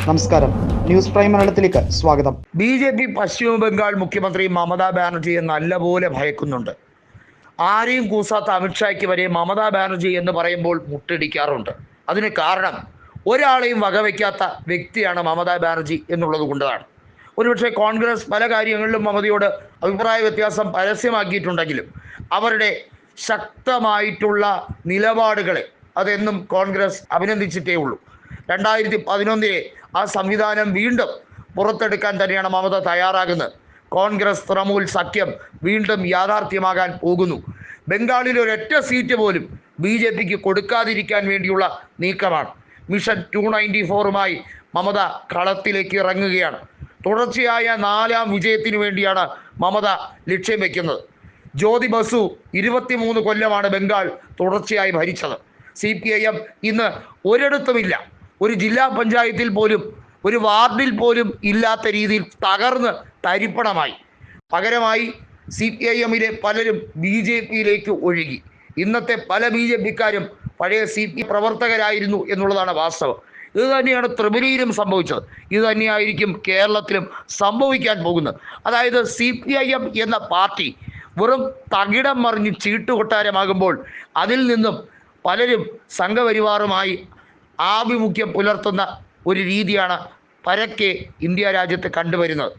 നമസ്കാരം, news prime മലയാളത്തിലേക്ക് സ്വാഗതം. ബി.ജെ.പി പശ്ചിമ ബംഗാൾ മുഖ്യമന്ത്രി മമതാ ബാനർജിയെ നല്ലപോലെ ഭയക്കുന്നുണ്ട്. ആരെയും കൂസാത്ത അമിത്ഷായ്ക്ക് വരെ മമതാ ബാനർജി എന്ന് പറയുമ്പോൾ മുട്ടിടിക്കാറുണ്ട്. അതിന് കാരണം ഒരാളെയും വകവയ്ക്കാത്ത വ്യക്തിയാണ് മമതാ ബാനർജി എന്നുള്ളത് കൊണ്ടാണ്. ഒരുപക്ഷെ കോൺഗ്രസ് പല കാര്യങ്ങളിലും മമതയോട് അഭിപ്രായ വ്യത്യാസം പരസ്യമാക്കിയിട്ടുണ്ടെങ്കിലും അവരുടെ ശക്തമായിട്ടുള്ള നിലപാടുകളെ അതെന്നും കോൺഗ്രസ് അഭിനന്ദിച്ചിട്ടേ ഉള്ളൂ. 2011 ആ സംവിധാനം വീണ്ടും പുറത്തെടുക്കാൻ തന്നെയാണ് മമത തയ്യാറാകുന്നത്. കോൺഗ്രസ് തൃണമൂൽ സഖ്യം വീണ്ടും യാഥാർത്ഥ്യമാകാൻ പോകുന്നു. ബംഗാളിൽ ഒരൊറ്റ സീറ്റ് പോലും ബി.ജെ.പിക്ക് കൊടുക്കാതിരിക്കാൻ വേണ്ടിയുള്ള നീക്കമാണ്. മിഷൻ 294മായി മമത കളത്തിലേക്ക് ഇറങ്ങുകയാണ്. തുടർച്ചയായ 4ാം വിജയത്തിനു വേണ്ടിയാണ് മമത ലക്ഷ്യം വയ്ക്കുന്നത്. ജ്യോതി ബസു 23 കൊല്ലമാണ് ബംഗാൾ തുടർച്ചയായി ഭരിച്ചത്. CPIM ഇന്ന് ഒരിടത്തുമില്ല. ഒരു ജില്ലാ പഞ്ചായത്തിൽ പോലും, ഒരു വാർഡിൽ പോലും ഇല്ലാത്ത രീതിയിൽ തകർന്ന് തരിപ്പണമായി. പകരമായി CPIMലെ പലരും BJPയിലേക്ക് ഒഴുകി. ഇന്നത്തെ പല BJPക്കാരും പഴയ CP പ്രവർത്തകരായിരുന്നു എന്നുള്ളതാണ് വാസ്തവം. ഇത് തന്നെയാണ് ത്രിപുരയിലും സംഭവിച്ചത്. ഇത് തന്നെയായിരിക്കും കേരളത്തിലും സംഭവിക്കാൻ പോകുന്നത്. അതായത് CPIM എന്ന പാർട്ടി വെറും തകിടം മറിഞ്ഞ് ചീട്ടുകൊട്ടാരമാകുമ്പോൾ അതിൽ നിന്നും പലരും സംഘപരിവാറുമായി ആഭിമുഖ്യം പുലർത്തുന്ന ഒരു രീതിയാണ് പരക്കെ ഇന്ത്യ രാജ്യത്ത് കണ്ടുവരുന്നത്.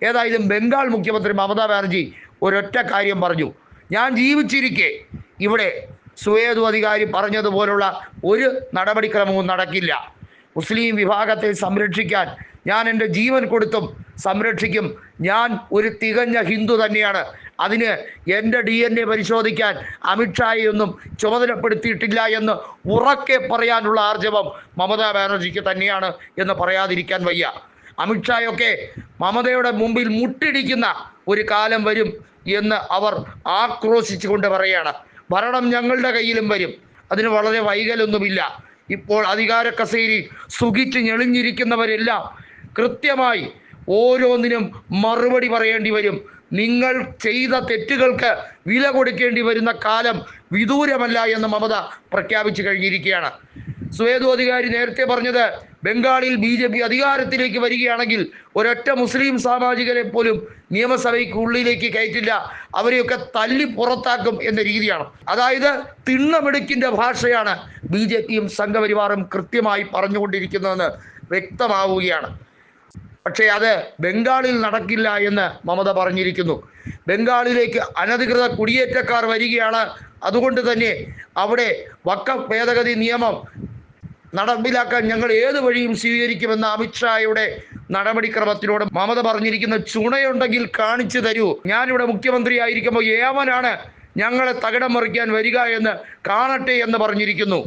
ഏതായാലും ബംഗാൾ മുഖ്യമന്ത്രി മമതാ ബാനർജി ഒരൊറ്റ കാര്യം പറഞ്ഞു: ഞാൻ ജീവിച്ചിരിക്കെ ഇവിടെ സുവേദു അധികാരി പറഞ്ഞതുപോലുള്ള ഒരു നടപടിക്രമവും നടക്കില്ല. മുസ്ലിം വിഭാഗത്തെ സംരക്ഷിക്കാൻ ഞാൻ എൻ്റെ ജീവൻ കൊടുത്തും സംരക്ഷിക്കും. ഞാൻ ഒരു തികഞ്ഞ ഹിന്ദു തന്നെയാണ്. അതിന് എൻ്റെ DNA പരിശോധിക്കാൻ അമിത്ഷായെയൊന്നും ചുമതലപ്പെടുത്തിയിട്ടില്ല എന്ന് ഉറക്കെ പറയാനുള്ള ആർജവം മമതാ ബാനർജിക്ക് തന്നെയാണ് എന്ന് പറയാതിരിക്കാൻ വയ്യ. അമിത്ഷായൊക്കെ മമതയുടെ മുമ്പിൽ മുട്ടിടിക്കുന്ന ഒരു കാലം വരും എന്ന് അവർ ആക്രോശിച്ചുകൊണ്ട് പറയുകയാണ്. ഭരണം ഞങ്ങളുടെ കയ്യിലും വരും, അതിന് വളരെ വൈകലൊന്നുമില്ല. ഇപ്പോൾ അധികാര കസേരയിൽ സുഖിച്ച് ഞെളിഞ്ഞിരിക്കുന്നവരെല്ലാം കൃത്യമായി ഓരോന്നിനും മറുപടി പറയേണ്ടി വരും. നിങ്ങൾ ചെയ്ത തെറ്റുകൾക്ക് വില കൊടുക്കേണ്ടി വരുന്ന കാലം വിദൂരമല്ല എന്ന് മമത പ്രഖ്യാപിച്ചു കഴിഞ്ഞിരിക്കുകയാണ്. സുവേദു അധികാരി നേരത്തെ പറഞ്ഞത് ബംഗാളിൽ BJP അധികാരത്തിലേക്ക് വരികയാണെങ്കിൽ ഒരൊറ്റ മുസ്ലിം സാമാജികരെ പോലും നിയമസഭയ്ക്ക് ഉള്ളിലേക്ക് കയറ്റില്ല, അവരെയൊക്കെ തല്ലി പുറത്താക്കും എന്ന രീതിയാണ്. അതായത് തിണ്ണമിടുക്കിൻ്റെ ഭാഷയാണ് BJPയും സംഘപരിവാറും കൃത്യമായി പറഞ്ഞുകൊണ്ടിരിക്കുന്നതെന്ന് വ്യക്തമാവുകയാണ്. പക്ഷേ അത് ബംഗാളിൽ നടക്കില്ല എന്ന് മമത പറഞ്ഞിരിക്കുന്നു. ബംഗാളിലേക്ക് അനധികൃത കുടിയേറ്റക്കാർ വരികയാണ്. അതുകൊണ്ട് തന്നെ അവിടെ വഖഫ് ഭേദഗതി നിയമം നടപ്പിലാക്കാൻ ഞങ്ങൾ ഏത് വഴിയും സ്വീകരിക്കുമെന്ന അമിത്ഷായുടെ നടപടിക്രമത്തിനോട് മമത പറഞ്ഞിരിക്കുന്ന ചുണയുണ്ടെങ്കിൽ കാണിച്ചു തരൂ. ഞാനിവിടെ മുഖ്യമന്ത്രി ആയിരിക്കുമ്പോൾ ഏവനാണ് ഞങ്ങളെ തകിടം മറിക്കാൻ വരിക എന്ന് കാണട്ടെ എന്ന് പറഞ്ഞിരിക്കുന്നു.